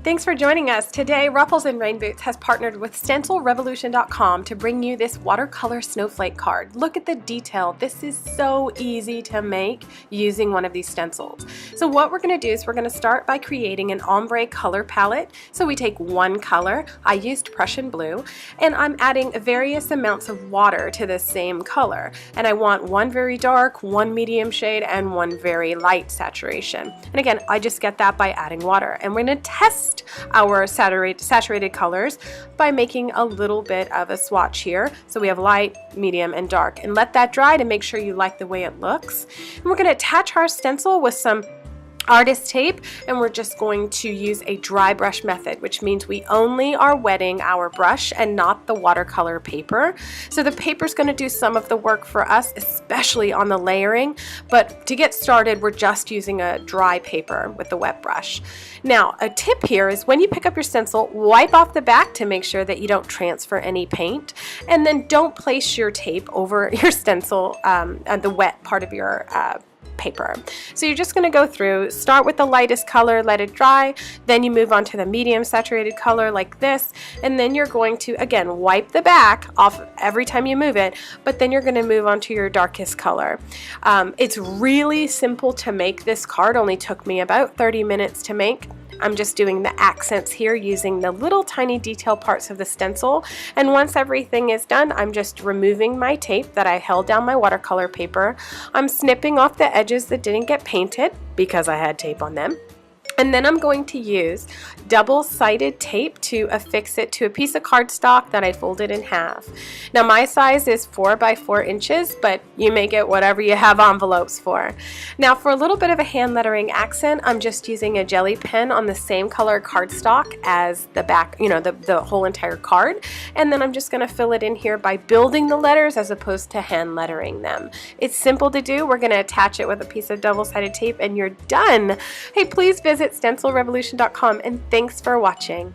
Thanks for joining us. Today, Ruffles and Rain Boots has partnered with StencilRevolution.com to bring you this watercolor snowflake card. Look at the detail. This is so easy to make using one of these stencils. So what we're going to do is we're going to start by creating an ombre color palette. So we take one color, I used Prussian blue, and I'm adding various amounts of water to the same color. And I want one very dark, one medium shade, and one very light saturation. And again, I just get that by adding water. And we're going to test our saturated colors by making a little bit of a swatch here. So we have light, medium, and dark. And let that dry to make sure you like the way it looks. And we're going to attach our stencil with some artist tape, and we're just going to use a dry brush method, which means we only are wetting our brush and not the watercolor paper. So the paper is going to do some of the work for us, especially on the layering, but to get started we're just using a dry paper with the wet brush. Now a tip here is when you pick up your stencil, wipe off the back to make sure that you don't transfer any paint, and then don't place your tape over your stencil and the wet part of your paper. So you're just going to go through, start with the lightest color, let it dry, then you move on to the medium saturated color like this, and then you're going to again wipe the back off every time you move it, but then you're going to move on to your darkest color. It's really simple to make this card, only took me about 30 minutes to make. I'm just doing the accents here using the little tiny detail parts of the stencil, and once everything is done I'm just removing my tape that I held down my watercolor paper. I'm snipping off the edges that didn't get painted because I had tape on them. And then I'm going to use double-sided tape to affix it to a piece of cardstock that I folded in half. Now my size is 4 by 4 inches, but you may get whatever you have envelopes for. Now for a little bit of a hand lettering accent, I'm just using a jelly pen on the same color cardstock as the back, the whole entire card. And then I'm just going to fill it in here by building the letters as opposed to hand lettering them. It's simple to do. We're going to attach it with a piece of double-sided tape and you're done. Hey, please visit StencilRevolution.com, and thanks for watching.